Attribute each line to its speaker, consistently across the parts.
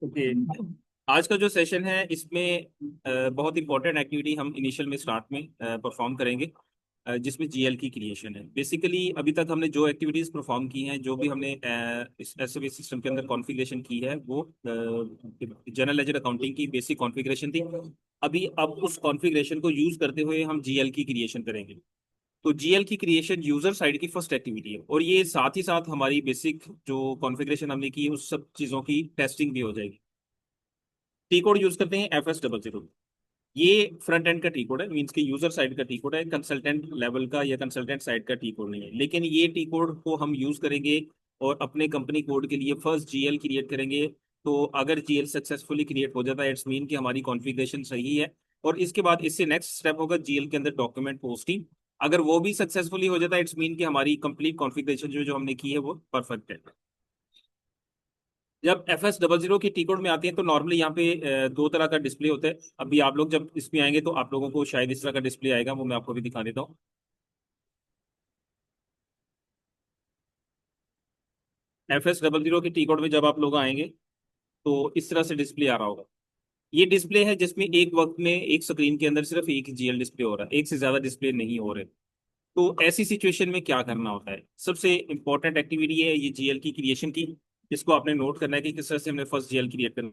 Speaker 1: Okay. आज का जो सेशन है इसमें बहुत इंपॉर्टेंट एक्टिविटी हम इनिशियल में स्टार्ट में परफॉर्म करेंगे, जिसमें जीएल की क्रिएशन है। बेसिकली अभी तक हमने जो एक्टिविटीज परफॉर्म की हैं, जो भी हमने इस एसएबी सिस्टम के अंदर कॉन्फ़िगरेशन की है, वो जनरल लेजर अकाउंटिंग की बेसिक कॉन्फ़िगरेशन थी। अब उस कॉन्फ़िगरेशन को यूज करते हुए हम जीएल की क्रिएशन करेंगे। तो जीएल की क्रिएशन यूजर साइड की फर्स्ट एक्टिविटी है, और ये साथ ही साथ हमारी बेसिक जो कॉन्फ़िगरेशन हमने की है उस सब चीज़ों की टेस्टिंग भी हो जाएगी। टी कोड यूज करते हैं FS00। ये फ्रंट एंड का टी कोड है, मींस के यूजर साइड का टी कोड है, कंसल्टेंट लेवल का या कंसल्टेंट साइड का टी कोड नहीं है। लेकिन ये टी कोड को हम यूज करेंगे और अपने कंपनी कोड के लिए फर्स्ट जीएल क्रिएट करेंगे। तो अगर जीएल सक्सेसफुली क्रिएट हो जाता है, इट्स मीन कि हमारी कॉन्फ़िगरेशन सही है। और इसके बाद इससे नेक्स्ट स्टेप होगा जीएल के अंदर डॉक्यूमेंट पोस्टिंग। अगर वो भी सक्सेसफुली हो जाता है, इट्स मीन कि हमारी कंप्लीट कॉन्फ़िगरेशन जो जो हमने की है वो परफेक्ट है। जब FS00 की टी कोड में आती है तो नॉर्मली यहाँ पे दो तरह का डिस्प्ले होता है। अभी आप लोग जब इसमें आएंगे तो आप लोगों को शायद इस तरह का डिस्प्ले आएगा, वो मैं आपको भी दिखा देता हूँ। FS00 की टी कोड में जब आप लोग आएंगे तो इस तरह से डिस्प्ले आ रहा होगा। ये डिस्प्ले है जिसमें एक वक्त में एक स्क्रीन के अंदर सिर्फ एक जीएल डिस्प्ले हो रहा है, एक से ज्यादा डिस्प्ले नहीं हो रहे। तो ऐसी सिचुएशन में क्या करना होता है? सबसे इंपॉर्टेंट एक्टिविटी है ये जीएल की क्रिएशन की, जिसको आपने नोट करना है कि किस तरह से हमने फर्स्ट जीएल क्रिएट करना।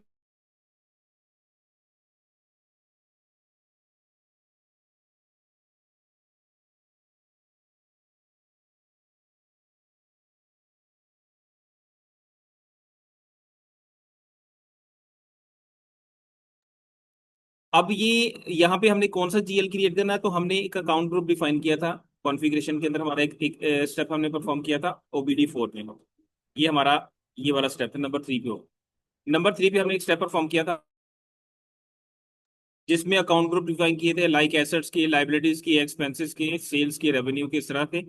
Speaker 1: अब ये यहाँ पे हमने कौन सा जीएल क्रिएट करना है, तो हमने एक अकाउंट ग्रुप डिफाइन किया था कॉन्फ़िगरेशन के अंदर। हमारा एक स्टेप हमने परफॉर्म किया था OBD4 में। ये हमारा ये वाला स्टेप है, नंबर 3 पे हो। नंबर 3 पे हमने एक स्टेप परफॉर्म किया था जिसमें अकाउंट ग्रुप डिफाइन किए थे, लाइक एसेट्स के, लाइबिलिटीज के, एक्सपेंसेस के, सेल्स के, रेवेन्यू के, इस तरह के।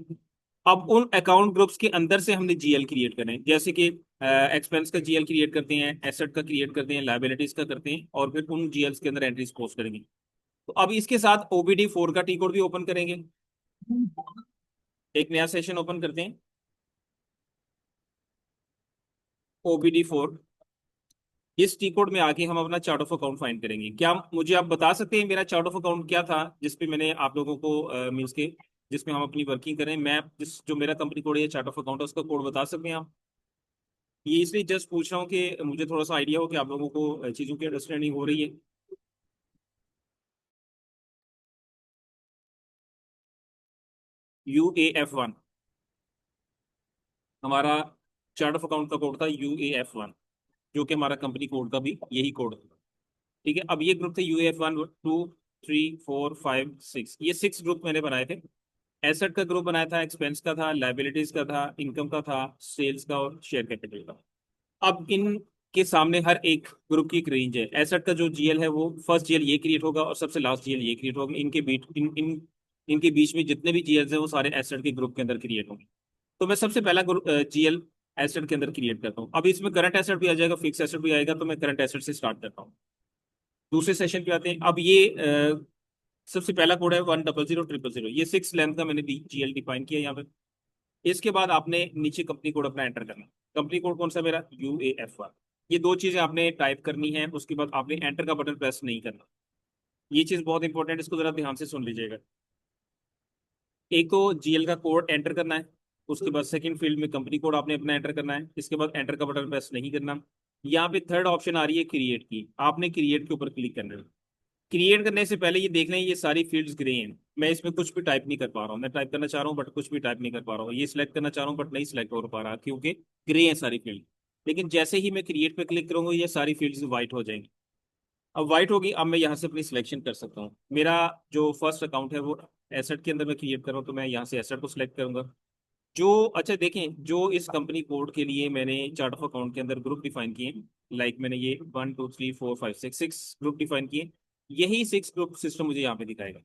Speaker 1: अब उन अकाउंट ग्रुप्स के अंदर से हमने जीएल क्रिएट करना है, जैसे कि एक्सपेंस का जीएल क्रिएट करते हैं, एसेट का क्रिएट करते हैं, लाइबिलिटीज का करते हैं, और फिर उन जीएल्स के अंदर एंट्रीज पोस्ट करेंगे। तो अब इसके साथ OBD4 का टी कोड भी ओपन करेंगे। एक नया सेशन ओपन करते हैं, OBD4। इस टी कोड में आके हम अपना चार्ट ऑफ अकाउंट फाइंड करेंगे। क्या मुझे आप बता सकते हैं मेरा चार्ट ऑफ अकाउंट क्या था, जिसपे मैंने आप लोगों को मीन्स के जिसमें हम अपनी वर्किंग करें? मैं जिस जो मेरा कंपनी कोड है, चार्ट ऑफ अकाउंट है, उसका कोड बता सकते हैं आप? ये इसलिए जस्ट पूछ रहा हूँ कि मुझे थोड़ा सा आइडिया हो कि आप लोगों को चीज़ों की अंडरस्टैंडिंग हो रही है। UAF1 हमारा चार्ट ऑफ अकाउंट का कोड था, UAF1, जो कि हमारा कंपनी कोड का भी यही कोड था। ठीक है, अब ये ग्रुप थे UAF1 2 3 4 5 6, ये 6 ग्रुप मैंने बनाए थे। एसेट का ग्रुप बनाया था, एक्सपेंस का था, लाइबिलिटीज का था, इनकम का था, सेल्स का और शेयर कैपिटल का। अब इन के सामने हर एक ग्रुप की एक रेंज है। एसेट का जो जीएल है वो फर्स्ट जीएल ये क्रिएट होगा और सबसे लास्ट जीएल ये क्रिएट होगा। इनके बीच में जितने भी जीएल हैं वो सारे एसेट के ग्रुप के अंदर क्रिएट होंगे। तो मैं सबसे पहला जीएल एसेट के अंदर क्रिएट करता हूँ। अब इसमें करंट एसेट भी आ जाएगा, फिक्स एसेट भी आएगा, तो मैं करंट एसेट से स्टार्ट करता हूँ। दूसरे सेशन पे आते हैं। अब ये सबसे पहला कोड है 1000000। ये 6 लेंथ का मैंने जीएल डिफाइन किया यहाँ पे। इसके बाद आपने नीचे कंपनी कोड अपना एंटर करना है। कंपनी कोड कौन सा मेरा? UAF1। ये दो चीजें आपने टाइप करनी है, उसके बाद आपने एंटर का बटन प्रेस नहीं करना। ये चीज बहुत इंपॉर्टेंट है, इसको जरा ध्यान से सुन लीजिएगा। एक तो जीएल का कोड एंटर करना है, उसके बाद सेकंड फील्ड में कंपनी कोड आपने अपना एंटर करना है, इसके बाद एंटर का बटन प्रेस नहीं करना। यहाँ पे थर्ड ऑप्शन आ रही है क्रिएट की, आपने क्रिएट के ऊपर क्लिक करना है। क्रिएट करने से पहले ये देख लें ये सारी फील्ड्स ग्रे हैं। मैं इसमें कुछ भी टाइप नहीं कर पा रहा हूँ, मैं टाइप करना चाह रहा हूँ बट कुछ भी टाइप नहीं कर पा रहा हूँ। ये सिलेक्ट करना चाह रहा हूँ बट नहीं सिलेक्ट हो पा रहा, क्योंकि ग्रे है सारी फील्ड। लेकिन जैसे ही मैं क्रिएट पे क्लिक करूंगा ये सारी फील्ड्स व्हाइट हो जाएंगी। अब व्हाइट होगी, अब मैं यहाँ से अपनी सिलेक्शन कर सकता हूँ। मेरा जो फर्स्ट अकाउंट है वो एसेट के अंदर मैं क्रिएट कर रहा हूँ, तो मैं यहाँ से एसेट को सिलेक्ट करूंगा। जो अच्छा देखें, जो इस कंपनी कोड के लिए मैंने चार्ट ऑफ अकाउंट के अंदर ग्रुप डिफाइन किए, लाइक मैंने ये 1 2 3 4 5 6 ग्रुप डिफाइन किए, यही 6 ग्रुप सिस्टम मुझे यहाँ पे दिखाएगा।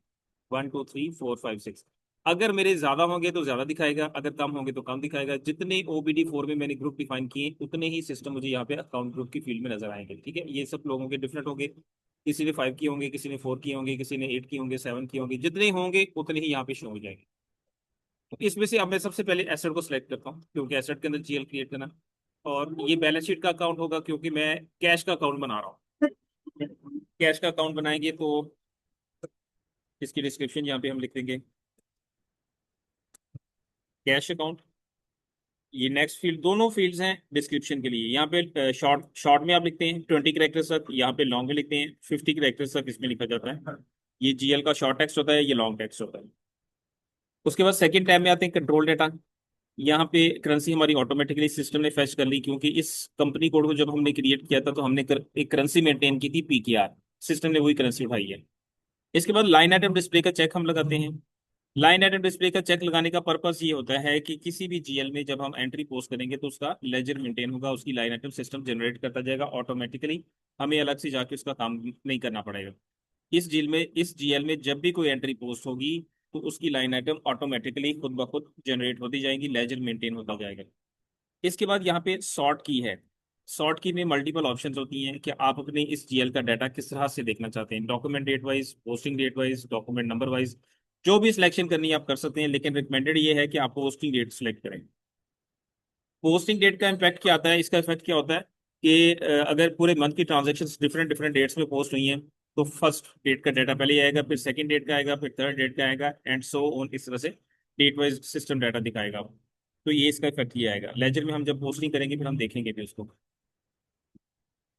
Speaker 1: 1 2 3 4 5 6। अगर मेरे ज्यादा होंगे तो ज्यादा दिखाएगा, अगर कम होंगे तो कम दिखाएगा। जितने OBD4 में मैंने ग्रुप डिफाइन किए उतने ही सिस्टम मुझे यहाँ पे अकाउंट ग्रुप की फील्ड में नजर आएंगे। ठीक है, ये सब लोगों के डिफरेंट होंगे। किसी ने 5 किए होंगे, किसी ने 4 किए होंगे, किसी ने 8 किए होंगे, 7 किए होंगे। जितने होंगे उतने ही यहाँ पे शो हो जाएंगे। तो इसमें से अब मैं सबसे पहले एसेट को सिलेक्ट करता हूँ, क्योंकि एसेट के अंदर जीएल क्रिएट करना। और ये बैलेंस शीट का अकाउंट होगा क्योंकि मैं कैश का अकाउंट बना रहा हूँ। कैश का अकाउंट बनाएंगे तो इसकी डिस्क्रिप्शन यहाँ पे हम लिख देंगे कैश अकाउंट। ये नेक्स्ट फील्ड, दोनों फील्ड्स हैं डिस्क्रिप्शन के लिए। यहाँ पे शॉर्ट शॉर्ट में आप लिखते हैं 20 कैरेक्टर्स तक, यहाँ पे लॉन्ग में लिखते हैं 50 कैरेक्टर्स तक, इसमें लिखा जाता है। ये जीएल का शॉर्ट टेक्स्ट होता है, ये लॉन्ग टेक्स्ट होता है। उसके बाद सेकंड टैब में आते हैं कंट्रोल डेटा। यहाँ पे करेंसी हमारी ऑटोमेटिकली सिस्टम ने फेच कर ली, क्योंकि इस कंपनी कोड को जब हमने क्रिएट किया था तो हमने एक करेंसी मेंटेन की थी पीकेआर, सिस्टम ने वही करेंसी उठाई है। इसके बाद लाइन आइटम डिस्प्ले का चेक हम लगाते हैं। लाइन आइटम डिस्प्ले का चेक लगाने का पर्पस ये होता है कि किसी भी जीएल में जब हम एंट्री पोस्ट करेंगे तो उसका लेजर मेंटेन होगा, उसकी लाइन आइटम सिस्टम जनरेट करता जाएगा ऑटोमेटिकली, हमें अलग से जाके उसका काम नहीं करना पड़ेगा। इस जीएल में जब भी कोई एंट्री पोस्ट होगी तो उसकी लाइन आइटम ऑटोमेटिकली खुद ब खुद जनरेट होती जाएंगी, लेजर मेंटेन होता जाएगा। इसके बाद यहाँ पे सॉर्ट की है। सॉर्ट की में मल्टीपल ऑप्शंस होती हैं कि आप अपने इस जीएल का डाटा किस तरह से देखना चाहते हैं, document date wise, posting date wise, document number wise, जो भी सिलेक्शन करनी है आप कर सकते हैं, लेकिन रिकमेंडेड ये है कि आप पोस्टिंग डेट सेलेक्ट करें। पोस्टिंग डेट का इम्पैक्ट क्या आता है, इसका इफेक्ट क्या होता है कि अगर पूरे मंथ की ट्रांजेक्शन डिफरेंट डिफरेंट डेट्स में पोस्ट हुई हैं तो फर्स्ट डेट का डाटा पहले आएगा, फिर सेकंड डेट का आएगा, फिर थर्ड डेट का आएगा, एंड सो ऑन, इस तरह से डेट वाइज सिस्टम डाटा दिखाएगा। तो ये इसका इफेक्ट ये आएगा। लेजर में हम जब पोस्टिंग करेंगे फिर हम देखेंगे भी उसको।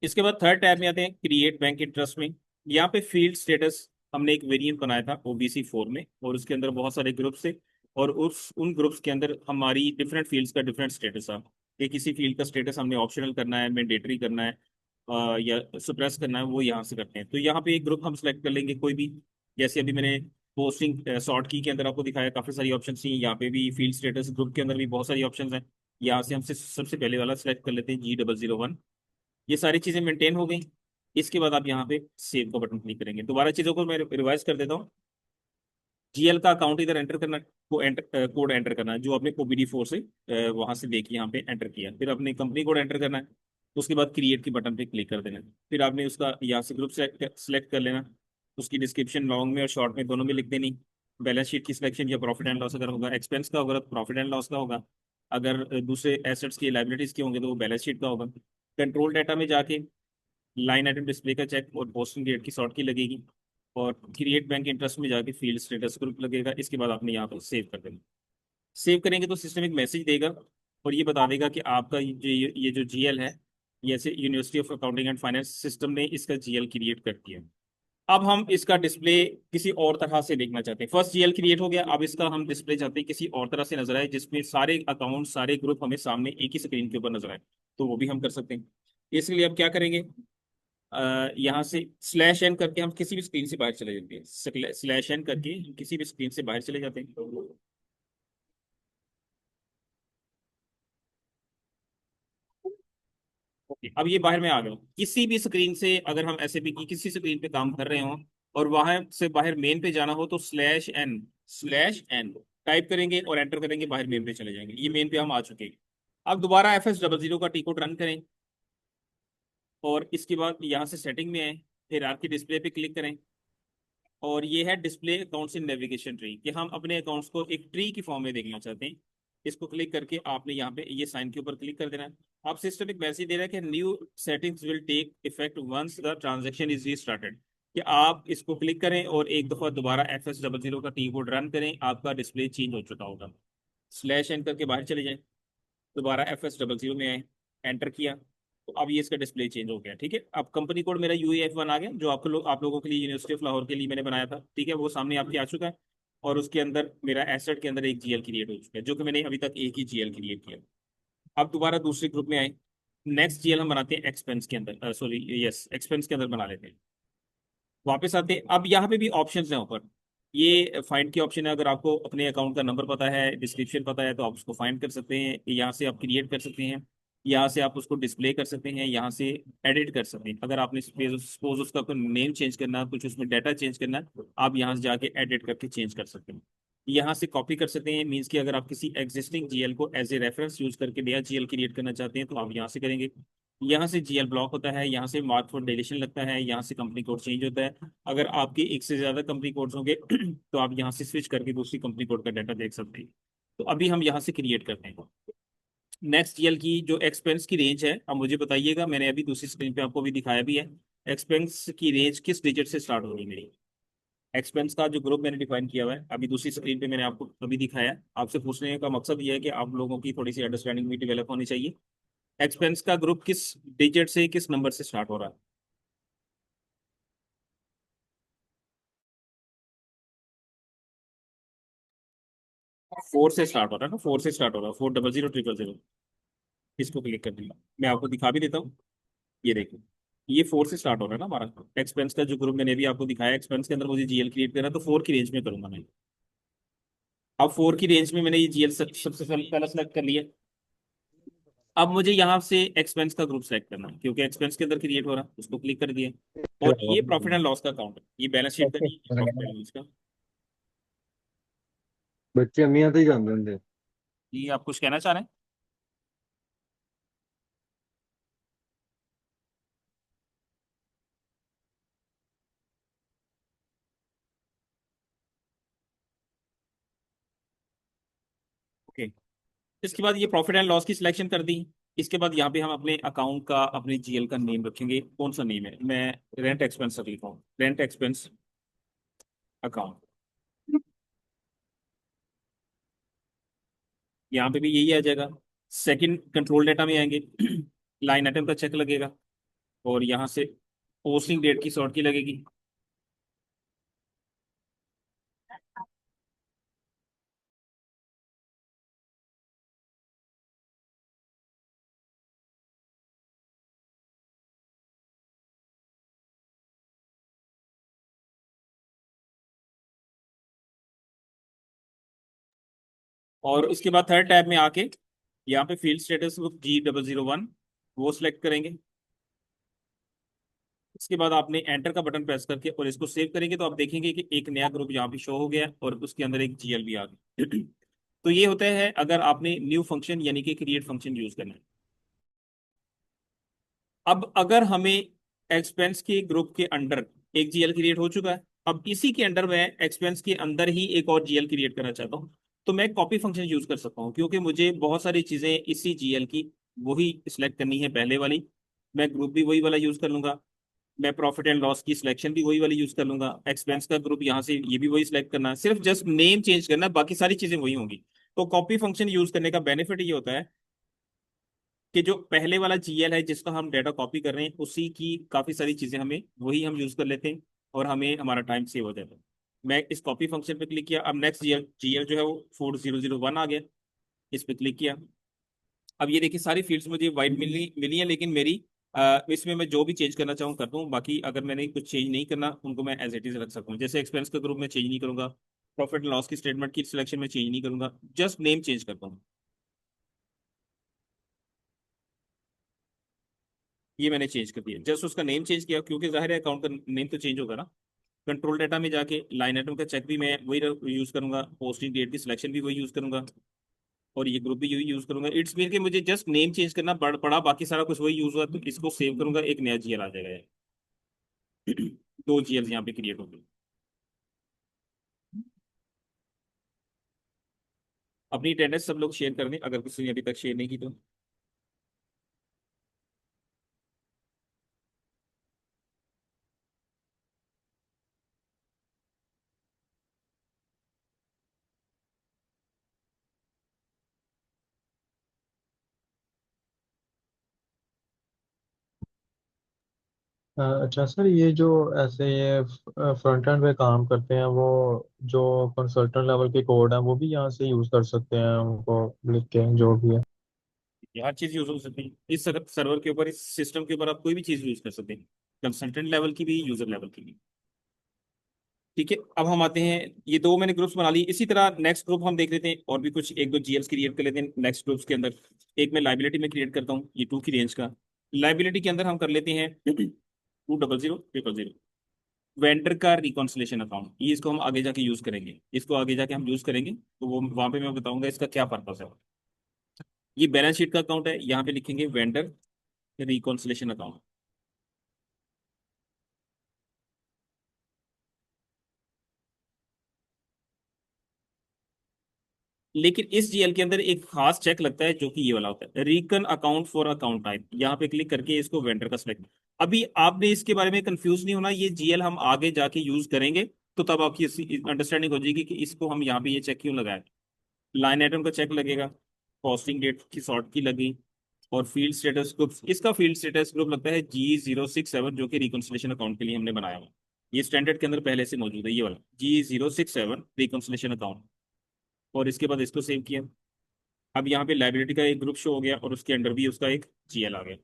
Speaker 1: इसके बाद थर्ड टैब में आते हैं क्रिएट बैंक इंटरेस्ट में। यहाँ पे फील्ड स्टेटस हमने एक वेरिएंट बनाया था OBC4 में, और उसके अंदर बहुत सारे ग्रुप्स थे, और उस उन ग्रुप्स के अंदर हमारी डिफरेंट फील्ड्स का डिफरेंट स्टेटस था कि किसी फील्ड का स्टेटस हमने ऑप्शनल करना है, मैंडेटरी करना है, या सप्रेस करना है, वो यहाँ से करते हैं। तो यहाँ पे एक ग्रुप हम सेलेक्ट कर लेंगे कोई भी। जैसे अभी मैंने पोस्टिंग सॉर्ट की के अंदर आपको दिखाया, काफी सारी ऑप्शन थी, यहाँ पे भी फील्ड स्टेटस ग्रुप के अंदर भी बहुत सारी ऑप्शन हैं। यहाँ से हम सबसे पहले वाला सेलेक्ट कर लेते हैं G001। ये सारी चीजें मेंटेन हो गई। इसके बाद आप यहाँ पे सेव का बटन क्लिक करेंगे। दोबारा चीजों को मैं रिवाइज कर देता हूँ। जीएल का अकाउंट इधर एंटर करना, को एंटर कोड एंटर करना है जो आपने OBD4 से वहां से देखिए यहाँ पे एंटर किया, फिर अपने कंपनी कोड एंटर करना है। उसके बाद क्रिएट के बटन पे क्लिक कर देना है। फिर आपने उसका यहाँ से ग्रुप सेलेक्ट कर लेना। उसकी डिस्क्रिप्शन लॉन्ग में और शॉर्ट में दोनों में लिख देनी। बैलेंस शीट की सिलेक्शन या प्रॉफिट एंड लॉस अगर होगा, एक्सपेंस का होगा तो प्रॉफिट एंड लॉस का होगा, अगर दूसरे एसेट्स की लाइबिलिटीज के होंगे तो वो बैलेंस शीट का होगा। कंट्रोल डाटा में जाके लाइन आइटम डिस्प्ले का चेक और पोस्टिंग डेट की सॉर्ट की लगेगी, और क्रिएट बैंक इंटरेस्ट में जाके फील्ड स्टेटस ग्रुप लगेगा। इसके बाद आपने यहाँ पर सेव कर देना। सेव करेंगे तो सिस्टम एक मैसेज देगा और ये बता देगा कि आपका ये जो जीएल है, ये ऐसे university of accounting and finance system ने इसका जीएल क्रिएट कर दिया। अब हम इसका डिस्प्ले किसी और तरह से देखना चाहते हैं। फर्स्ट जीएल क्रिएट हो गया, अब इसका हम डिस्प्ले चाहते हैं किसी और तरह से नजर आए, जिसमें सारे अकाउंट सारे ग्रुप हमें सामने एक ही स्क्रीन के ऊपर नजर आए। तो वो भी हम कर सकते हैं। इसके लिए अब क्या करेंगे, यहाँ से /n करके हम किसी भी स्क्रीन से बाहर चले जाते हैं। /n करके हम किसी भी स्क्रीन से बाहर चले जाते हैं। ओके, अब ये बाहर में आ गया। किसी भी स्क्रीन से अगर हम ऐसे भी की किसी स्क्रीन पे काम कर रहे हो और वहां से बाहर मेन पे जाना हो तो /n टाइप करेंगे और एंटर करेंगे, बाहर मेन पे चले जाएंगे। ये मेन पे हम आ चुके हैं। अब दोबारा FS00 का टी कोड रन करें, और इसके बाद यहाँ से सेटिंग में आए, फिर आपकी डिस्प्ले पे क्लिक करें, और ये है display accounts in navigation tree, कि हम अपने अकाउंट्स को एक ट्री की फॉर्म में देखना चाहते हैं। इसको क्लिक करके आपने यहाँ पे ये साइन के ऊपर क्लिक कर देना है। आप सिस्टम एक मैसेज दे रहा है कि new settings will take effect once the transaction is restarted, कि आप इसको क्लिक करें और एक दफा दोबारा FS00 का टी बोर्ड रन करें, आपका डिस्प्ले चेंज हो चुका होगा। /n करके बाहर चले जाएं, दोबारा FS00 में आए, एंटर किया, तो अब ये इसका डिस्प्ले चेंज हो गया। ठीक है, अब कंपनी कोड मेरा UEF1 आ गया, जो आप लोगों के लिए यूनिवर्सिटी ऑफ लाहौर के लिए मैंने बनाया था। ठीक है, वो सामने आपके आ चुका है, और उसके अंदर मेरा एसेट के अंदर एक जीएल क्रिएट हो चुका है, जो कि मैंने अभी तक एक ही जीएल क्रिएट किया। अब दोबारा दूसरे ग्रुप में आए, नेक्स्ट जीएल हम बनाते हैं एक्सपेंस के अंदर, सॉरी यस, एक्सपेंस के अंदर बना लेते हैं। वापस आते हैं, अब यहाँ पे भी ऑप्शंस हैं ऊपर। ये फाइंड की ऑप्शन है, अगर आपको अपने अकाउंट का नंबर पता है, डिस्क्रिप्शन पता है, तो आप उसको फाइंड कर सकते हैं। यहाँ से आप क्रिएट कर सकते हैं, यहाँ से आप उसको डिस्प्ले कर सकते हैं, यहाँ से एडिट कर सकते हैं। अगर आपने सपोज उसका कोई नेम चेंज करना है, कुछ उसमें डाटा चेंज करना है, तो आप यहाँ से जाके एडिट करके चेंज कर सकते हैं। यहाँ से कॉपी कर सकते हैं, मीन्स कि अगर आप किसी एग्जिस्टिंग जीएल को एज ए रेफरेंस यूज करके नया जीएल क्रिएट करना चाहते हैं तो आप यहाँ से करेंगे। यहाँ से जीएल ब्लॉक होता है, यहाँ से मार्क फॉर डिलीशन लगता है, यहाँ से कंपनी कोड चेंज होता है। अगर आपके एक से ज्यादा कंपनी कोड्स होंगे तो आप यहाँ से स्विच करके दूसरी कंपनी कोड का डाटा देख सकते हैं। तो अभी हम यहाँ से क्रिएट करते हैं। नेक्स्ट जीएल की जो एक्सपेंस की रेंज है, अब मुझे बताइएगा, मैंने अभी दूसरी स्क्रीन पे आपको भी दिखाया भी है। एक्सपेंस की रेंज किस डिजिट से स्टार्ट होगी मेरी? एक्सपेंस का जो ग्रुप मैंने डिफाइन किया हुआ है अभी दूसरी स्क्रीन पे मैंने आपको अभी दिखाया है। आपसे पूछने का मकसद ये है कि आप लोगों की थोड़ी सी अंडरस्टैंडिंग भी डेवलप होनी चाहिए। एक्सपेंस का ग्रुप किस डिजिट से, किस नंबर से स्टार्ट हो रहा है? 4 से स्टार्ट हो रहा है ना, 4 से स्टार्ट हो रहा है, 400000। इसको क्लिक कर दिया, मैं आपको दिखा भी देता हूँ। ये देखो, ये 4 से स्टार्ट हो रहा है ना हमारा एक्सपेंस का जो ग्रुप मैंने भी आपको दिखाया। एक्सपेंस के अंदर मुझे जीएल क्रिएट करना है, तो 4 की रेंज में करूंगा मैं। अब 4 की रेंज में मैंने ये जीएल सबसे पहला सेलेक्ट कर लिया। अब मुझे यहाँ से एक्सपेंस का ग्रुप सेलेक्ट करना है, क्योंकि एक्सपेंस के अंदर क्रिएट हो रहा है, उसको क्लिक कर दिया। और ये प्रॉफिट एंड लॉस का अकाउंट है, ये बैलेंस शीट का नहीं, प्रॉफिट एंड लॉस का।
Speaker 2: ਬੱਚੇ ਅੰਮੀਆਂ ਤੇ ਹੀ ਜਾਂਦੇ ਹੁੰਦੇ।
Speaker 1: ये आप कुछ कहना चाह रहे हैं? ओके। इसके बाद ये प्रॉफिट एंड लॉस की सिलेक्शन कर दी। इसके बाद यहाँ पे हम अपने अकाउंट का, अपने जीएल का नेम रखेंगे। कौन सा नेम है? मैं रेंट एक्सपेंस रख लिखा हूँ, रेंट एक्सपेंस अकाउंट। यहाँ पे भी यही आ जाएगा। सेकंड कंट्रोल डेटा में आएंगे, लाइन आइटम का चेक लगेगा। और यहाँ से पोस्टिंग डेट की सॉर्ट की लगेगी। और इसके बाद थर्ड टैब में आके यहाँ पे फील्ड स्टेटस G001 वो सिलेक्ट करेंगे। इसके बाद आपने एंटर का बटन प्रेस करके और इसको सेव करेंगे, तो आप देखेंगे कि एक नया ग्रुप यहाँ पे शो हो गया और उसके अंदर एक जीएल भी आ गई। तो ये होता है अगर आपने न्यू फंक्शन यानी कि क्रिएट फंक्शन यूज करना है। अब अगर हमें एक्सपेंस के ग्रुप के अंडर एक जीएल क्रिएट हो चुका है, अब इसी के अंडर मैं एक्सपेंस के अंदर ही एक और जीएल क्रिएट करना चाहता हूँ, तो मैं कॉपी फंक्शन यूज कर सकता हूँ, क्योंकि मुझे बहुत सारी चीजें इसी जीएल की वही सिलेक्ट करनी है पहले वाली। मैं ग्रुप भी वही वाला यूज कर लूंगा। मैं प्रॉफिट एंड लॉस की सिलेक्शन भी वही वाली यूज कर लूंगा। एक्सपेंस का ग्रुप यहाँ से ये भी वही सिलेक्ट करना है, सिर्फ जस्ट नेम चेंज करना है, बाकी सारी चीजें वही होंगी। तो कॉपी फंक्शन यूज करने का बेनिफिट ये होता है कि जो पहले वाला जीएल है जिसका हम डाटा कॉपी कर रहे हैं, उसी की काफी सारी चीजें हमें वही हम यूज कर लेते हैं, और हमें हमारा टाइम सेव हो जाता है। मैं इस कॉपी फंक्शन पे क्लिक किया, अब नेक्स्ट जीएल जीएल जो है वो 4001 आ गया। इस पे क्लिक किया। अब ये देखिए सारी फील्ड्स मुझे वाइट मिली मिली है, लेकिन मेरी इसमें मैं जो भी चेंज करना चाहूँ कर दूँ। बाकी अगर मैंने कुछ चेंज नहीं करना, उनको मैं एज इट इज रख सकता हूँ। जैसे एक्सपेंस का ग्रुप में चेंज नहीं करूंगा, प्रॉफिट एंड लॉस की स्टेटमेंट की सिलेक्शन में चेंज नहीं करूंगा, जस्ट नेम चेंज करता हूँ। ये मैंने चेंज कर दिया, जस्ट उसका नेम चेंज किया, क्योंकि जाहिर है अकाउंट का नेम तो चेंज होगा ना। कंट्रोल डाटा में जाके लाइन आइटम का चेक भी मैं वही यूज करूंगा, पोस्टिंग डेट की सिलेक्शन भी वही यूज करूंगा, और ये ग्रुप भी यही यूज करूंगा। इट्स मीन कि मुझे जस्ट नेम चेंज करना पड़ा, बाकी सारा कुछ वही यूज हुआ। तो इसको सेव करूंगा, एक नया जीएल आ जाएगा। दो जीएल यहाँ पे क्रिएट होंगे। अपनी अटेंडेंस सब लोग शेयर कर दें अगर किसी ने अभी तक शेयर नहीं की तो।
Speaker 2: अच्छा सर, ये जो ऐसे ये फ्रंट एंड पे काम करते हैं वो जो कंसल्टेंट लेवल के कोड हैं वो भी यहाँ से यूज़ कर सकते हैं उनको लिख के जो भी है।
Speaker 1: ये हर चीज यूज हो सकती है इस सर्वर के ऊपर, इस सिस्टम के ऊपर। आप कोई भी चीज यूज कर सकते हैं, कंसल्टेंट लेवल की भी, यूजर लेवल की भी। ठीक है, अब हम आते हैं, ये दो मैंने ग्रुप्स बना ली। इसी तरह नेक्स्ट ग्रुप हम देख लेते हैं, और भी कुछ एक दो जीएल्स क्रिएट कर लेते हैं नेक्स्ट ग्रुप्स के अंदर। एक मैं लाइबिलिटी में क्रिएट करता हूँ, ये 2 की रेंज का। लाइबिलिटी के अंदर हम कर लेते हैं 200000। वेंडर का रिकॉन्सिलेशन अकाउंट, ये इसको हम आगे जाके यूज करेंगे, इसको आगे जाके हम यूज करेंगे, तो वो वहां पे मैं बताऊंगा इसका क्या पर्पस है। ये बैलेंस शीट का अकाउंट है, यहाँ पे लिखेंगे वेंडर रिकॉन्सिलेशन अकाउंट। लेकिन इस जीएल के अंदर एक खास चेक लगता है जो कि ये वाला होता है, रिकन अकाउंट फॉर अकाउंट टाइप। यहाँ पे क्लिक करके इसको वेंडर का सिलेक्ट। अभी आपने इसके बारे में कंफ्यूज नहीं होना, ये जीएल हम आगे जाके यूज करेंगे तो तब आपकी अंडरस्टैंडिंग हो जाएगी कि इसको हम यहाँ पे ये चेक क्यों लगाए। लाइन आइटम का चेक लगेगा, कॉस्टिंग डेट की सॉर्ट की लगी, और फील्ड स्टेटस ग्रुप, इसका फील्ड स्टेटस ग्रुप लगता है G067 जो कि रिकंसिलेशन अकाउंट के लिए हमने बनाया हुआ। ये स्टैंडर्ड के अंदर पहले से मौजूद है, ये वाला G067 रिकंसिलेशन अकाउंट। और इसके बाद इसको सेव किया। अब यहाँ पे लाइबिलिटी का एक ग्रुप शो हो गया और उसके अंडर भी उसका एक जीएल आ गया।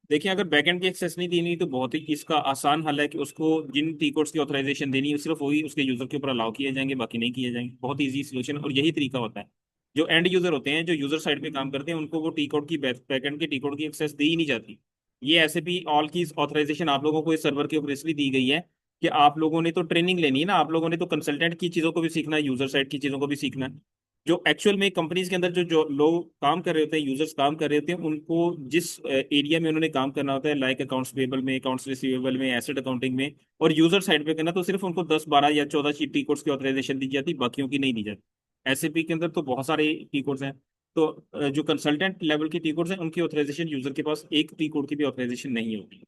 Speaker 1: देखिए अगर बैकएंड की एक्सेस नहीं देनी तो बहुत ही इसका आसान हल है कि उसको जिन टी कोड्स की ऑथराइजेशन देनी है सिर्फ वही उसके यूजर के ऊपर अलाउ किए जाएंगे, बाकी नहीं किए जाएंगे। बहुत ईजी सोल्यूशन, और यही तरीका होता है। जो एंड यूजर होते हैं, जो यूजर साइड पे काम करते हैं, उनको वो टी कोड की बैकएंड के टी कोड की एक्सेस दी ही नहीं जाती। ये ऐसे भी ऑल की ऑथराइजेशन आप लोगों को इस सर्वर के ऊपर इसलिए दी गई है कि आप लोगों ने तो ट्रेनिंग लेनी है ना, आप लोगों ने तो कंसल्टेंट की चीज़ों को भी सीखना है, यूजर साइड की चीज़ों को भी सीखना है। जो एक्चुअल में कंपनीज के अंदर जो जो लोग काम कर रहे होते हैं, यूजर्स काम कर रहे होते हैं, उनको जिस एरिया में उन्होंने काम करना होता है, लाइक अकाउंट्स पेबल में, अकाउंट्स रिसीवेबल में, एसेट अकाउंटिंग में, और यूजर साइड पे करना, तो सिर्फ उनको 10 12 या 14 टी कोड्स की ऑथराइजेशन दी जाती, बाकियों की नहीं दी जाती। एसएपी के अंदर तो बहुत सारे टी कोड्स हैं। तो जो कंसल्टेंट लेवल के टी कोड्स हैं उनकी ऑथराइजेशन यूजर के पास एक टी कोड की भी ऑथराइजेशन नहीं होती।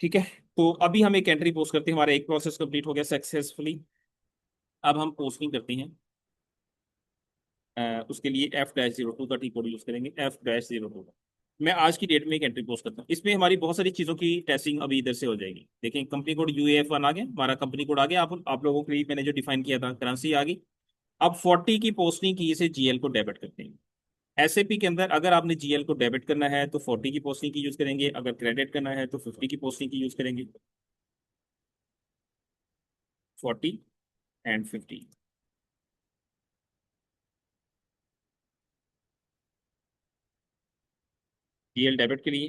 Speaker 1: ठीक है। तो अभी हम एक एंट्री पोस्ट करते हैं, हमारा एक प्रोसेस कंप्लीट हो गया सक्सेसफुली। अब हम पोस्टिंग करते हैं। उसके लिए F-02 का टी कोड यूज करेंगे, F-02। मैं आज की डेट में एक एंट्री पोस्ट करता हूँ, इसमें हमारी बहुत सारी चीज़ों की टेस्टिंग अभी इधर से हो जाएगी। देखें कंपनी कोड UAF1 आ गया, हमारा कंपनी कोड आ गया। आप लोगों के लिए मैंने जो डिफाइन किया था करेंसी आ गई। अब 40 की पोस्टिंग की से जीएल को डेबिट करते हैं। एसएपी के अंदर अगर आपने जीएल को डेबिट करना है तो 40 की पोस्टिंग की यूज करेंगे, अगर क्रेडिट करना है तो 50 की पोस्टिंग की यूज करेंगे। 40 एंड 50। जीएल डेबिट के लिए,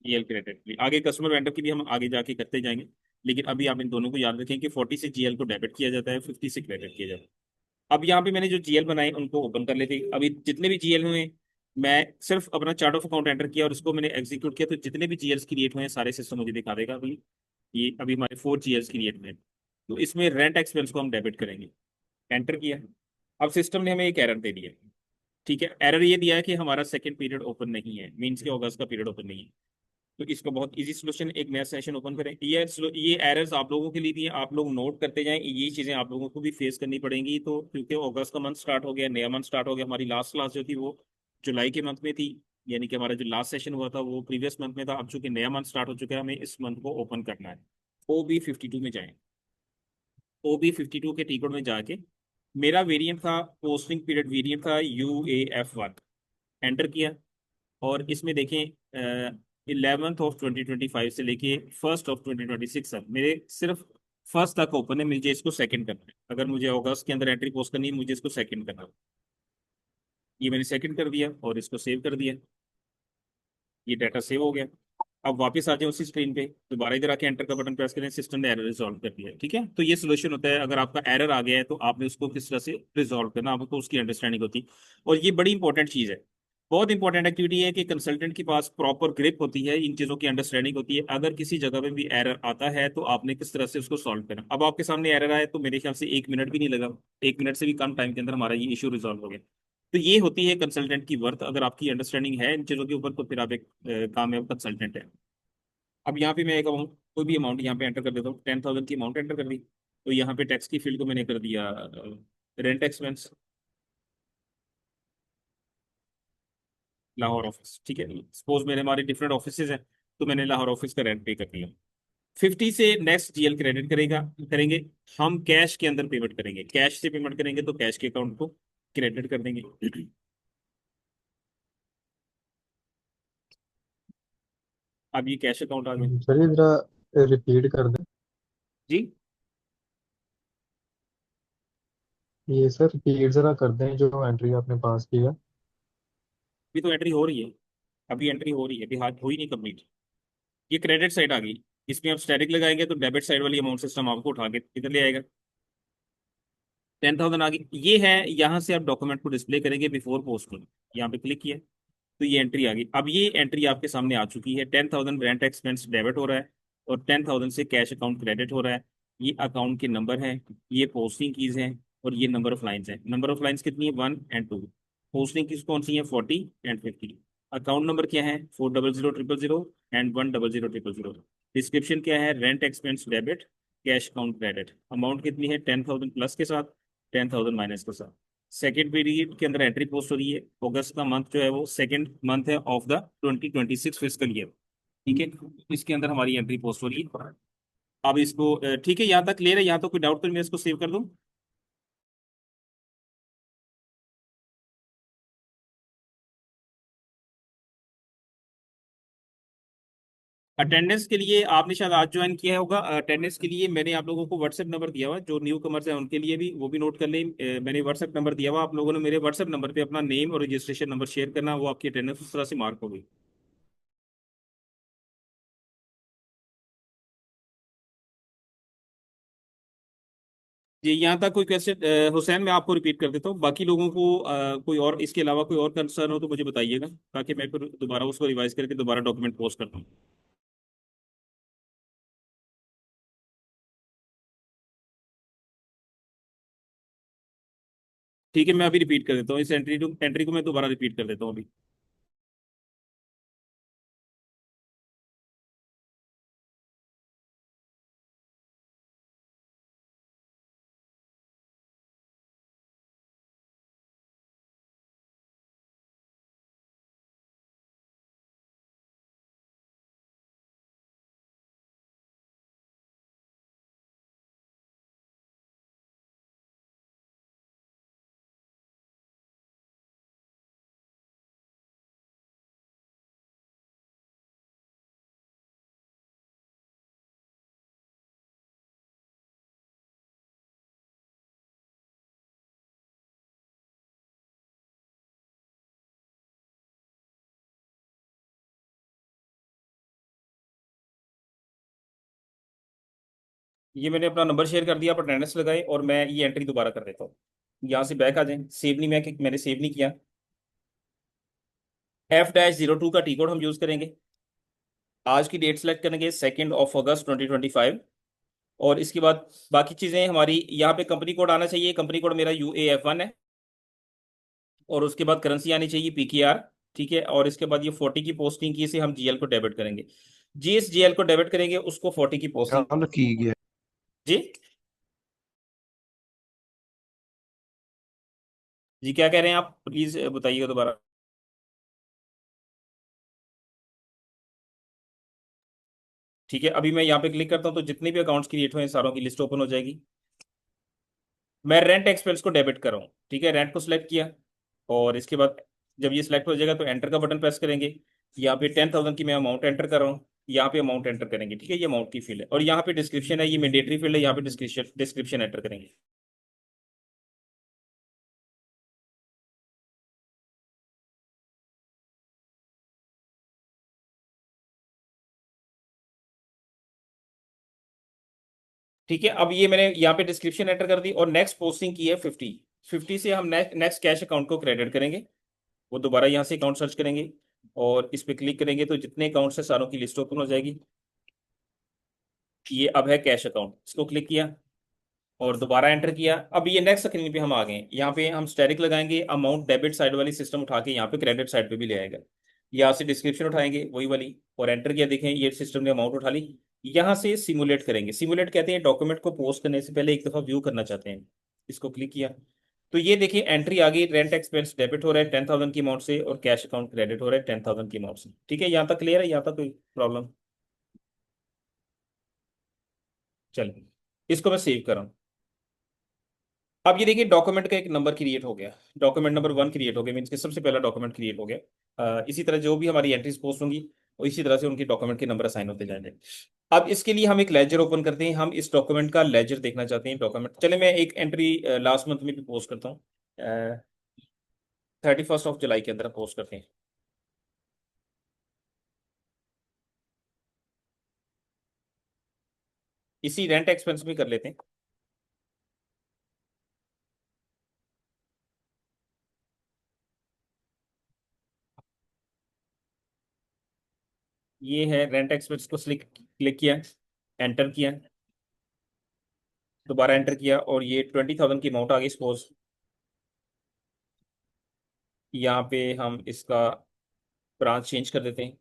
Speaker 1: जीएल क्रेडिट के लिए, आगे कस्टमर वेंडर की भी हम आगे जाके करते जाएंगे। लेकिन अभी आप इन दोनों को याद रखें कि 40 से जीएल को डेबिट किया जाता है, 50 से क्रेडिट किया जाता है। अब यहाँ पे मैंने जो जीएल बनाए उनको ओपन कर लेते हैं। अभी जितने भी जीएल हुए, मैं सिर्फ अपना चार्ट ऑफ अकाउंट एंटर किया और उसको मैंने एग्जीक्यूट किया, तो जितने भी जीएल्स क्रिएट हुए हैं सारे सिस्टम मुझे दिखा देगा। अभी ये अभी हमारे 4 जीएल्स क्रिएट हुए हैं। तो इसमें रेंट एक्सपेंस को हम डेबिट करेंगे। एंटर किया। अब सिस्टम ने हमें एक एरर दे दिया। ठीक है, एरर ये दिया है कि हमारा सेकंड पीरियड ओपन नहीं है, मीन्स के अगस्त का पीरियड ओपन नहीं है। तो इसका बहुत इजी सोल्यूशन, एक नया सेशन ओपन करें। ये एरर्स आप लोगों के लिए भी हैं, आप लोग नोट करते जाएं, ये चीज़ें आप लोगों को भी फेस करनी पड़ेंगी। तो क्योंकि अगस्त का मंथ स्टार्ट हो गया, नया मंथ स्टार्ट हो गया, हमारी लास्ट क्लास जो थी वो जुलाई के मंथ में थी, यानी कि हमारा जो लास्ट सेशन हुआ था वो प्रीवियस मंथ में था। अब चूंकि नया मंथ स्टार्ट हो चुका है, हमें इस मंथ को ओपन करना है। OB52 में जाएं। OB52 के टी कोड में जाके मेरा वेरिएंट था, पोस्टिंग पीरियड वेरिएंट था UAF1। एंटर किया। और इसमें देखें 11/2025 से लेके 1/2026 तक मेरे सिर्फ फर्स्ट तक ओपन है, मुझे इसको सेकंड करना है। अगर मुझे अगस्त के अंदर एंट्री पोस्ट करनी है, मुझे इसको सेकंड करना है। ये मैंने सेकंड कर दिया और इसको सेव कर दिया। ये डाटा सेव हो गया। अब वापस आ जाए उसी स्क्रीन पे, दोबारा इधर आके एंटर का बटन प्रेस करें, सिस्टम ने एरर रिजॉल्व कर दिया है। ठीक है, तो ये सोल्यूशन होता है। अगर आपका एरर आ गया है तो आपने उसको किस तरह से रिजॉल्व करना, आपको उसकी अंडरस्टैंडिंग होती है। और ये बड़ी इंपॉर्टेंट चीज़ है, बहुत इंपॉर्टेंट एक्टिविटी है कि कंसल्टेंट के पास प्रॉपर ग्रिप होती है, इन चीज़ों की अंडरस्टैंडिंग होती है। अगर किसी जगह पे भी एरर आता है तो आपने किस तरह से उसको सॉल्व करना। अब आपके सामने एरर आया तो मेरे ख्याल से 1 मिनट भी नहीं लगा, 1 मिनट से भी कम टाइम के अंदर हमारा ये इशू रिजॉल्व हो गया। तो ये होती है कंसल्टेंट की वर्थ। अगर आपकी अंडरस्टैंडिंग है इन चीज़ों के ऊपर तो फिर आप एक कामयाब कंसल्टेंट है। अब यहाँ पे मैं एक अमाउंट, कोई भी अमाउंट यहाँ पे एंटर कर देता हूँ, 10,000 की अमाउंट एंटर कर दी। तो यहाँ पे टैक्स की फील्ड को मैंने कर दिया रेंट एक्सपेंस, लाहौर ऑफिस। ठीक है, सपोज मेरे हमारे डिफरेंट ऑफिस हैं, तो मैंने लाहौर ऑफिस का रेंट पे कर दिया। 50 से नेक्स्ट जीएल क्रेडिट करेंगे। हम कैश के अंदर पेमेंट करेंगे, कैश से पेमेंट करेंगे तो कैश के अकाउंट को क्रेडिट कर देंगे। अब ये कैश अकाउंट आ गया।
Speaker 2: सर ये जरा रिपीट कर दें।
Speaker 1: जी,
Speaker 2: ये सर रिपीट जरा कर दें जो एंट्री आपने पास की है।
Speaker 1: अभी तो एंट्री हो रही है, अभी एंट्री हो रही है, अभी हाथ हुई नहीं कंप्लीट। ये क्रेडिट साइड आ गई। इसमें आप स्टैटिक लगाएंगे तो डेबिट साइड वाली अमाउंट सिस्टम आपको उठा के इधर ले आएगा। 10,000 आ गई, ये है। यहाँ से आप डॉक्यूमेंट को डिस्प्ले करेंगे बिफोर पोस्टिंग, यहाँ पे क्लिक किया तो ये एंट्री आ गई। अब ये एंट्री आपके सामने आ चुकी है, 10,000 रेंट एक्सपेंस डेबिट हो रहा है और 10,000 से कैश अकाउंट क्रेडिट हो रहा है। ये अकाउंट के नंबर हैं, ये पोस्टिंग कीज हैं, और ये नंबर ऑफ लाइंस हैं। नंबर ऑफ लाइंस कितनी है? 1 और 2। पोस्टिंग कीज कौन सी है? 40 और 50। अकाउंट नंबर क्या है? 400000 एंड 100000। डिस्क्रिप्शन क्या है? Rent expense debit, cash account credit. Amount कितनी है? 10,000 प्लस के साथ, 10,000 माइनस के साथ। सेकेंड पीरियड के अंदर एंट्री पोस्ट हो रही है। अगस्त का मंथ जो है वो सेकेंड मंथ है ऑफ द 2026 फिजिकल ईयर। ठीक है, इसके अंदर हमारी एंट्री पोस्ट हो रही है। अब इसको ठीक है, यहाँ तक क्लियर है? यहाँ तो कोई डाउट तो नहीं, मैं इसको सेव कर दूं? अटेंडेंस के लिए आपने शायद आज ज्वाइन किया होगा। अटेंडेंस के लिए मैंने आप लोगों को व्हाट्सएप नंबर दिया हुआ, जो न्यू कमर्स हैं उनके लिए भी वो भी नोट कर लें। मैंने व्हाट्सएप नंबर दिया हुआ, आप लोगों ने मेरे व्हाट्सएप नंबर पे अपना नेम और रजिस्ट्रेशन नंबर शेयर करना, वो आपकी अटेंडेंस उस तरह से मार्क होगी। जी, यहाँ तक कोई क्वेश्चन? हुसैन, मैं आपको रिपीट कर देता हूँ, बाकी लोगों को कोई और इसके अलावा कोई और कंसर्न हो तो मुझे बताइएगा, ताकि मैं फिर दोबारा उसको रिवाइज करके दोबारा डॉक्यूमेंट पोस्ट करता हूँ। ठीक है, मैं अभी रिपीट कर देता हूँ, इस एंट्री को मैं दोबारा रिपीट कर देता हूँ अभी। ये मैंने अपना नंबर शेयर कर दिया, आप अटेंडेंस लगाए, और मैं ये एंट्री दोबारा कर देता हूँ। यहाँ से बैक आ जाए, सेव नहीं, मैंने सेव नहीं किया। F-02 का टी कोड हम यूज करेंगे। आज की डेट सेलेक्ट करेंगे 2 अगस्त 2025। और इसके बाद बाकी चीजें हमारी यहाँ पे कंपनी कोड आना चाहिए, कंपनी कोड मेरा UAF1 है। और उसके बाद करेंसी आनी चाहिए PKR। ठीक है, और इसके बाद ये 40 की पोस्टिंग की से हम GL को डेबिट करेंगे। जिस GL को डेबिट करेंगे उसको 40 की पोस्टिंग।
Speaker 3: ਚੱਲ ਠੀਕ ਹੈ।
Speaker 1: जी जी, क्या कह रहे हैं आप? प्लीज बताइएगा दोबारा। ठीक है, अभी मैं यहाँ पे क्लिक करता हूँ तो जितने भी अकाउंट्स क्रिएट हुए हैं सारों की लिस्ट ओपन हो जाएगी। मैं रेंट एक्सपेंस को डेबिट कर रहा हूँ। ठीक है, रेंट को सिलेक्ट किया, और इसके बाद जब ये सिलेक्ट हो जाएगा तो एंटर का बटन प्रेस करेंगे। यहाँ पे 10,000 की मैं अमाउंट एंटर कर रहा हूँ, यहाँ पे अमाउंट एंटर करेंगे। ठीक है, ये अमाउंट की फील्ड है, और यहाँ पे डिस्क्रिप्शन है, ये मैंडेटरी फील्ड है, यहाँ पे डिस्क्रिप्शन डिस्क्रिप्शन एंटर करेंगे। ठीक है, अब ये मैंने यहाँ पे डिस्क्रिप्शन एंटर कर दी, और नेक्स्ट पोस्टिंग की है 50। 50 से हम नेक्स्ट कैश अकाउंट को क्रेडिट करेंगे। वो दोबारा यहाँ से अकाउंट सर्च करेंगे, और इस पे क्लिक करेंगे तो जितने अकाउंट्स है सारों की लिस्ट ओपन हो जाएगी। ये अब है कैश अकाउंट, इसको क्लिक किया और दोबारा एंटर किया। अब ये नेक्स्ट स्क्रीन पे हम आ गए, यहाँ पे हम स्टैटिक लगाएंगे, अमाउंट डेबिट साइड वाली सिस्टम उठा के यहाँ पे क्रेडिट साइड पे भी ले आएगा। यहाँ से डिस्क्रिप्शन उठाएंगे वही वाली, और एंटर किया, देखें ये सिस्टम ने अमाउंट उठा ली। यहाँ से सिमुलेट करेंगे। सिमुलेट कहते हैं डॉक्यूमेंट को पोस्ट करने से पहले एक दफा व्यू करना चाहते हैं। इसको क्लिक किया तो ये देखिए एंट्री आ गई, रेंट एक्सपेंस डेबिट हो रहा है 10,000 की अमाउंट से, और कैश अकाउंट क्रेडिट हो रहा है 10,000 की अमाउंट से। ठीक है, यहाँ तक क्लियर है? यहाँ तक कोई प्रॉब्लम? चलिए, इसको मैं सेव कर रहा हूँ। अब ये देखिए डॉक्यूमेंट का एक नंबर क्रिएट हो गया, डॉक्यूमेंट नंबर 1 क्रिएट हो गया, मीन्स कि सबसे पहला डॉक्यूमेंट क्रिएट हो गया। इसी तरह जो भी हमारी एंट्रीज पोस्ट होंगी, और इसी तरह से उनके डॉक्यूमेंट के नंबर असाइन होते जाएंगे। अब इसके लिए हम एक लेजर ओपन करते हैं, हम इस डॉक्यूमेंट का लेजर देखना चाहते हैं। डॉक्यूमेंट, चले मैं एक एंट्री लास्ट मंथ में भी पोस्ट करता हूँ। 31 जुलाई के अंदर पोस्ट करते हैं। इसी रेंट एक्सपेंस भी कर लेते हैं। ये है रेंट एक्सपेंस को क्लिक किया, एंटर किया। दोबारा एंटर किया और ये 20,000 की अमाउंट आ गई सपोज। यहाँ पे हम इसका ब्रांच चेंज कर देते हैं।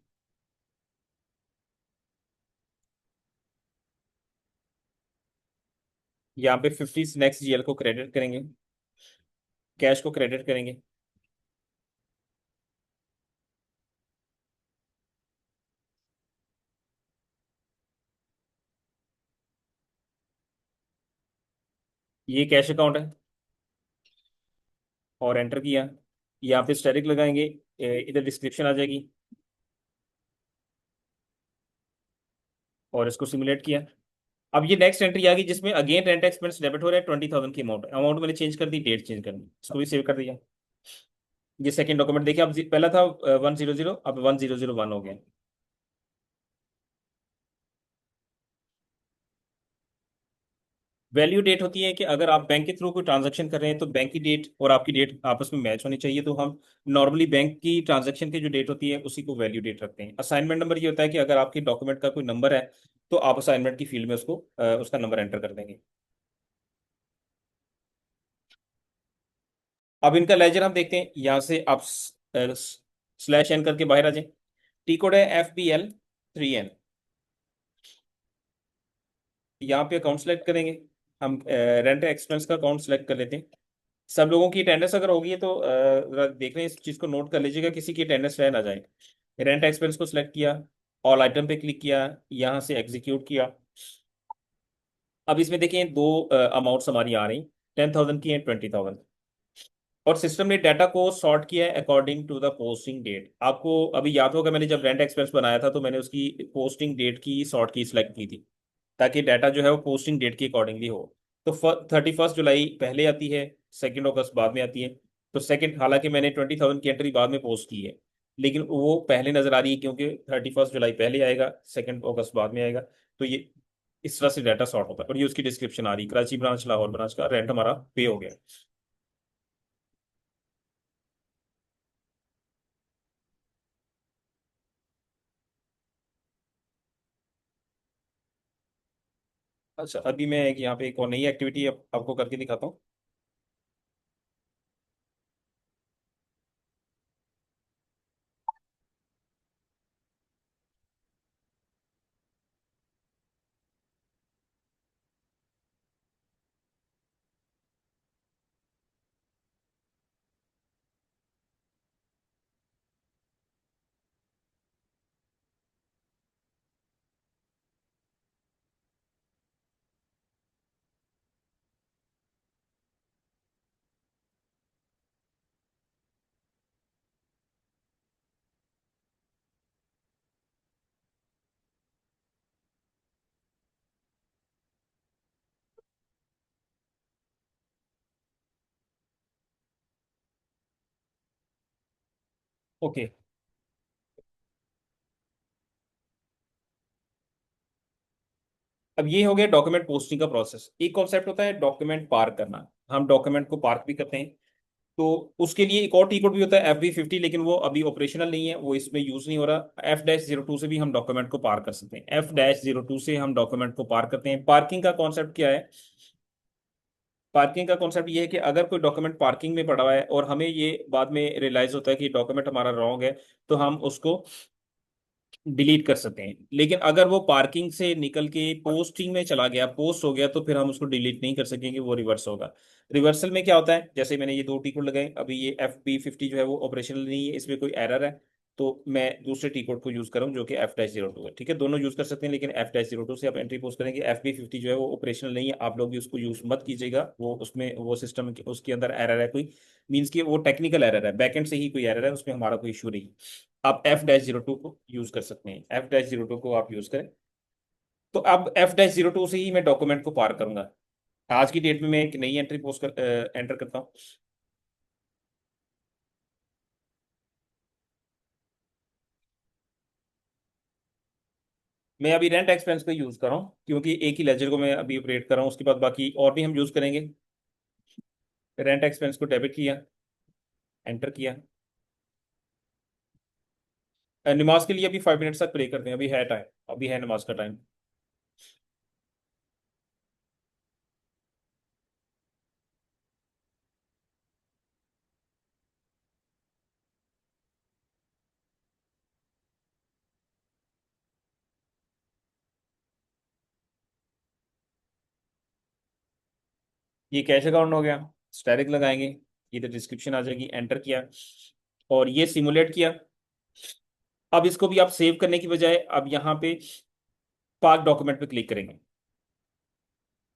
Speaker 1: यहाँ पे 50 नेक्स्ट जीएल को क्रेडिट करेंगे, कैश को क्रेडिट करेंगे। ये कैश अकाउंट है और एंटर किया। यहाँ पे स्टेरिक लगाएंगे, इधर डिस्क्रिप्शन आ जाएगी और इसको सिमुलेट किया। अब ये नेक्स्ट एंट्री आ गई जिसमें अगेन रेंट एक्सपेंस डेबिट हो रहा है 20,000 की अमाउंट। अमाउंट मैंने चेंज कर दी, डेट चेंज कर दी, इसको भी सेव कर दिया। ये सेकंड डॉक्यूमेंट देखिए, अब पहला था 100, अब 1001 हो गया। वैल्यू डेट होती है कि अगर आप बैंक के थ्रू कोई ट्रांजैक्शन कर रहे हैं तो बैंक की डेट और आपकी डेट आपस में मैच होनी चाहिए, तो हम नॉर्मली बैंक की ट्रांजैक्शन की जो डेट होती है उसी को वैल्यू डेट रखते हैं। असाइनमेंट नंबर ये होता है कि अगर आपके डॉक्यूमेंट का कोई नंबर है तो आप असाइनमेंट की फील्ड में उसको उसका नंबर एंटर कर देंगे। अब इनका लेजर हम देखते हैं, यहाँ से आप स्लैश एन करके बाहर आ जाए। टी कोड है FBL 3N। यहाँ पे अकाउंट सेलेक्ट करेंगे, हम रेंट एक्सपेंस का अकाउंट सेलेक्ट कर लेते हैं। सब लोगों की अटेंडेंस अगर होगी तो जरा देख लें, इस चीज़ को नोट कर लीजिएगा किसी की अटेंडेंस रह ना जाए। रेंट एक्सपेंस को सिलेक्ट किया, ऑल आइटम पे क्लिक किया, यहाँ से एग्जीक्यूट किया। अब इसमें देखें दो अमाउंट्स हमारी आ रही, 10,000 की एंड 20,000। और सिस्टम ने डाटा को सॉर्ट किया है according to the posting date. आपको अभी याद होगा मैंने जब रेंट एक्सपेंस बनाया था तो मैंने उसकी पोस्टिंग डेट की सॉर्ट की सिलेक्ट की थी, ताकि डाटा जो है वो पोस्टिंग डेट के अकॉर्डिंगली हो। तो 31 जुलाई पहले आती है, 2 अगस्त बाद में आती है। तो सेकंड, हालांकि मैंने 20,000 की एंट्री बाद में पोस्ट की है, लेकिन वो पहले नजर आ रही है क्योंकि 31 जुलाई पहले आएगा, 2 अगस्त बाद में आएगा। तो ये इस तरह से डाटा सॉर्ट होता है। और ये उसकी डिस्क्रिप्शन आ रही है, कराची ब्रांच, लाहौर ब्रांच का रेंट हमारा पे हो गया। अच्छा, अभी मैं यहाँ पे एक और नई एक्टिविटी आपको करके दिखाता हूँ। ओके, अब ये हो गया डॉक्यूमेंट पोस्टिंग का प्रोसेस। एक कॉन्सेप्ट होता है डॉक्यूमेंट पार्क करना, हम डॉक्यूमेंट को पार्क भी करते हैं। तो उसके लिए एक और टी कोड भी होता है FB50, लेकिन वो अभी ऑपरेशनल नहीं है, वो इसमें यूज नहीं हो रहा। F-02 से भी हम डॉक्यूमेंट को पार कर सकते हैं। F-02 से हम डॉक्यूमेंट को पार करते हैं। पार्किंग का कॉन्सेप्ट क्या है? पार्किंग का कॉन्सेप्ट ये है कि अगर कोई डॉक्यूमेंट पार्किंग में पड़ा हुआ है और हमें ये बाद में रियलाइज होता है कि डॉक्यूमेंट हमारा रॉन्ग है, तो हम उसको डिलीट कर सकते हैं। लेकिन अगर वो पार्किंग से निकल के पोस्टिंग में चला गया, पोस्ट हो गया, तो फिर हम उसको डिलीट नहीं कर सकेंगे, वो रिवर्स होगा। रिवर्सल में क्या होता है, जैसे मैंने ये दो टी कोड लगाए, अभी ये FB50 जो है वो ऑपरेशनल नहीं है, इसमें कोई एरर है, तो मैं दूसरे टी कोड को यूज करूँ जो कि F-02 है। ठीक है, दोनों यूज कर सकते हैं, लेकिन F-02 से आप एंट्री पोस्ट करेंगे। FB50 जो है वो ऑपरेशनल नहीं है, आप लोग भी उसको यूज मत कीजिएगा, वो उसमें वो सिस्टम उसके अंदर एरर है कोई, मीन्स कि वो टेक्निकल एरर है, बैकएंड से ही कोई एरर है, उसमें हमारा कोई इशू नहीं। आप F-02 को यूज कर सकते हैं, F-02 को आप यूज करें। तो अब F-02 से ही मैं डॉक्यूमेंट को पार करूंगा। आज की डेट में मैं एक नई एंट्री पोस्ट कर एंटर करता हूँ। मैं अभी रेंट एक्सपेंस का यूज कर रहा हूँ क्योंकि एक ही लेजर को मैं अभी ऑपरेट कर रहा हूँ, उसके बाद बाकी और भी हम यूज करेंगे। रेंट एक्सपेंस को डेबिट किया, एंटर किया। नमाज के लिए अभी 5 मिनट तक प्रे करते हैं, अभी है टाइम, अभी है नमाज का टाइम। ये कैश अकाउंट हो गया, स्टैटिक लगाएंगे, ये तो डिस्क्रिप्शन आ जाएगी, एंटर किया और ये सिमुलेट किया। अब इसको भी आप सेव करने की बजाय अब यहाँ पे पार्क डॉक्यूमेंट पे क्लिक करेंगे।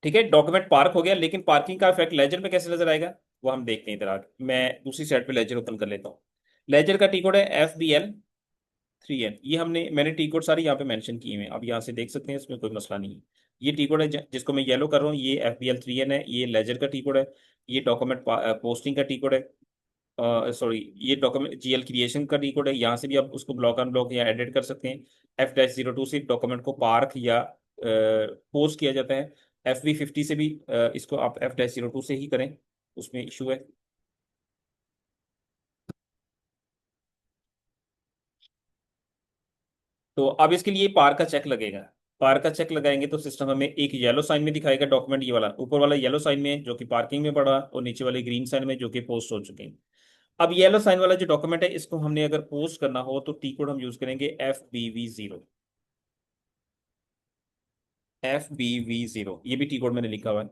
Speaker 1: ठीक है, डॉक्यूमेंट पार्क हो गया, लेकिन पार्किंग का इफेक्ट लेजर में कैसे नजर आएगा वो हम देखते हैं इधर आगे। मैं दूसरी साइड पे लेजर ओपन कर लेता हूँ। लेजर का टी कोड है FBL 3N। ये मैंने टी कोड सारी यहाँ पे मेंशन किए हुए हैं, अब यहाँ से देख सकते हैं, इसमें कोई मसला नहीं है। ये टी कोड है जिसको मैं येलो कर रहा हूँ, ये FBL 3N है, ये लेजर का टी कोड है। ये डॉक्यूमेंट पोस्टिंग का टी कोड है, सॉरी ये डॉक्यूमेंट GL क्रिएशन का टी कोड है। यहाँ से भी आप उसको ब्लॉक अनब्लॉक या एडिट कर सकते हैं। F-02 से डॉक्यूमेंट को पार्क या पोस्ट किया जाता है। FB50 से भी इसको आप F-02 से ही करें, उसमें इशू है। तो अब इसके लिए पार का चेक लगेगा। पार का चेक लगाएंगे तो सिस्टम हमें एक येलो साइन में दिखाएगा डॉक्यूमेंट, ये वाला ऊपर वाला येलो साइन में जो कि पार्किंग में पड़ा, और नीचे वाले ग्रीन साइन में जो कि पोस्ट हो चुके हैं। अब येलो साइन वाला जो डॉक्यूमेंट है, इसको हमने अगर पोस्ट करना हो तो टी कोड हम यूज करेंगे FBV0। FBV0 ये भी टी कोड मैंने लिखा हुआ है।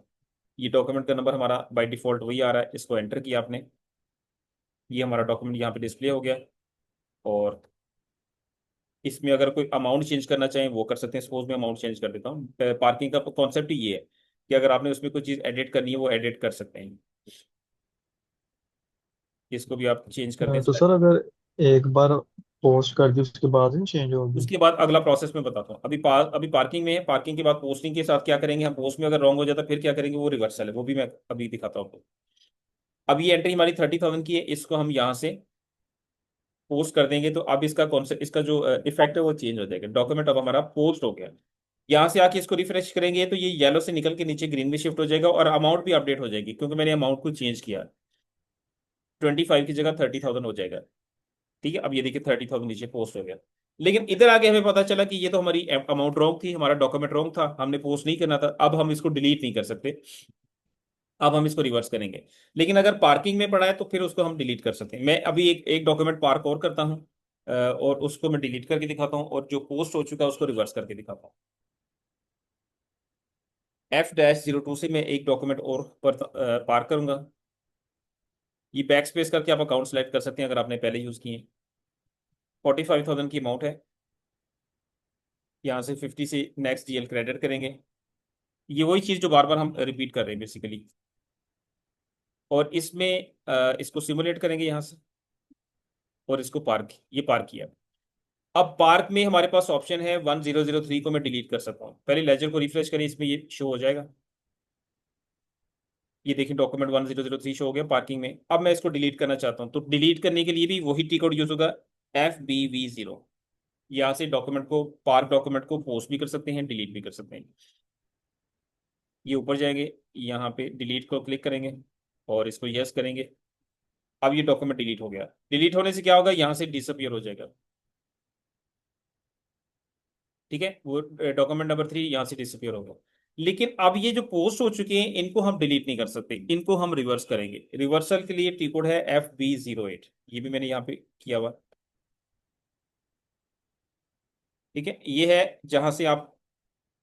Speaker 1: ये डॉक्यूमेंट का नंबर हमारा बाय डिफॉल्ट वही आ रहा है, इसको एंटर किया आपने, ये हमारा डॉक्यूमेंट यहाँ पे डिस्प्ले हो गया। और इसमें अगर कोई अमाउंट चेंज करना चाहें वो कर सकते हैं। सपोज मैं अमाउंट चेंज कर देता हूँ। पार्किंग का कॉन्सेप्ट ही ये है कि अगर आपने उसमें कोई चीज़ एडिट करनी है वो एडिट कर सकते हैं। इसको भी आप चेंज कर दें।
Speaker 2: तो सर अगर एक बार पोस्ट कर दी उसके बाद ही चेंज होगी?
Speaker 1: उसके बाद अगला प्रोसेस मैं बताता हूँ। अभी पार्किंग में है, पार्किंग के बाद पोस्टिंग के साथ क्या करेंगे हम, पोस्ट में अगर रॉन्ग हो जाता फिर क्या करेंगे, वो रिवर्सल है, वो भी मैं अभी दिखाता हूँ आपको। अब ये एंट्री हमारी 30,000 की है, इसको हम यहाँ से पोस्ट कर देंगे तो अब इसका कॉन्सेप्ट, इसका जो इफेक्ट है वो चेंज हो जाएगा। डॉक्यूमेंट अब हमारा पोस्ट हो गया। यहाँ से आके इसको रिफ्रेश करेंगे तो ये येलो से निकल के नीचे ग्रीन में शिफ्ट हो जाएगा और अमाउंट भी अपडेट हो जाएगी, क्योंकि मैंने अमाउंट को चेंज किया। 25 की जगह 30,000 हो जाएगा। ठीक है, अब ये देखिए 30,000 नीचे पोस्ट हो गया। लेकिन इधर आगे हमें पता चला कि ये तो हमारी अमाउंट रॉन्ग थी, हमारा डॉक्यूमेंट रॉन्ग था, हमने पोस्ट नहीं करना था। अब हम इसको डिलीट नहीं कर सकते, अब हम इसको रिवर्स करेंगे। लेकिन अगर पार्किंग में पड़ा है तो फिर उसको हम डिलीट कर सकते हैं। मैं अभी एक एक डॉक्यूमेंट पार्क और करता हूँ, और उसको मैं डिलीट करके दिखाता हूँ, और जो पोस्ट हो चुका है उसको रिवर्स करके दिखाता हूँ। F-02 से मैं एक डॉक्यूमेंट और पर पार करूंगा। ये बैक स्पेस करके आप अकाउंट सेलेक्ट कर सकते हैं अगर आपने पहले यूज किए। 45,000 की अमाउंट है। यहाँ से 50 से नेक्स्ट GL क्रेडिट करेंगे। ये वही चीज़ जो बार बार हम रिपीट कर रहे हैं बेसिकली। और इसमें इसको सिमुलेट करेंगे यहाँ से, और इसको पार्क, ये पार्क किया। अब पार्क में हमारे पास ऑप्शन है 1003 को मैं डिलीट कर सकता हूँ। पहले लेजर को रिफ्रेश करें, इसमें ये शो हो जाएगा। ये देखिए डॉक्यूमेंट 1003 शो हो गया पार्किंग में। अब मैं इसको डिलीट करना चाहता हूँ तो डिलीट करने के लिए भी वही टी कोड यूज होगा, FBV0। यहाँ से डॉक्यूमेंट को, पार्क डॉक्यूमेंट को पोस्ट भी कर सकते हैं, डिलीट भी कर सकते हैं। ये ऊपर जाएंगे, यहाँ पे डिलीट को क्लिक करेंगे और इसको यस करेंगे। अब ये डॉक्यूमेंट डिलीट हो गया। डिलीट होने से क्या होगा, यहाँ से डिसअपियर हो जाएगा। ठीक है, वो डॉक्यूमेंट नंबर 3 यहाँ से डिसअपियर होगा। लेकिन अब ये जो पोस्ट हो चुके हैं इनको हम डिलीट नहीं कर सकते, इनको हम रिवर्स करेंगे। रिवर्सल के लिए टी कोड है FB08, ये भी मैंने यहाँ पे किया हुआ। ठीक है, ये है जहां से आप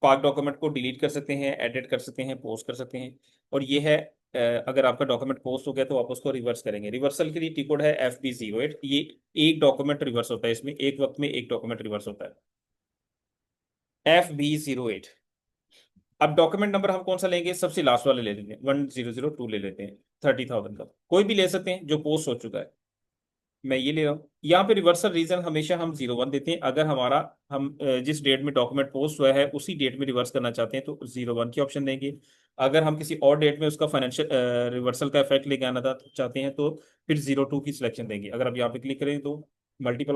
Speaker 1: पार्क डॉक्यूमेंट को डिलीट कर सकते हैं, एडिट कर सकते हैं, पोस्ट कर सकते हैं। और ये है अगर आपका डॉक्यूमेंट पोस्ट हो गया तो आप उसको रिवर्स करेंगे। रिवर्सल के लिए टी कोड है FB08। ये एक डॉक्यूमेंट रिवर्स होता है, इसमें एक वक्त में एक डॉक्यूमेंट रिवर्स होता है, FB08। अब डॉक्यूमेंट नंबर हम कौन सा लेंगे, सबसे लास्ट वाले ले लेते हैं, 1002 ले लेते हैं। 30,000 का कोई भी ले सकते हैं जो पोस्ट हो चुका है। मैं ये ले रहा हूँ। यहाँ पे रिवर्सल रीजन हमेशा हम 01 देते हैं। अगर हमारा, हम जिस डेट में डॉक्यूमेंट पोस्ट हुआ है उसी डेट में रिवर्स करना चाहते हैं तो 01 की ऑप्शन देंगे। अगर हम किसी और डेट में उसका फाइनेंशियल रिवर्सल का इफेक्ट लेके आना चाहते हैं तो फिर 02 की सिलेक्शन देंगे। अगर आप यहाँ पे क्लिक करें तो मल्टीपल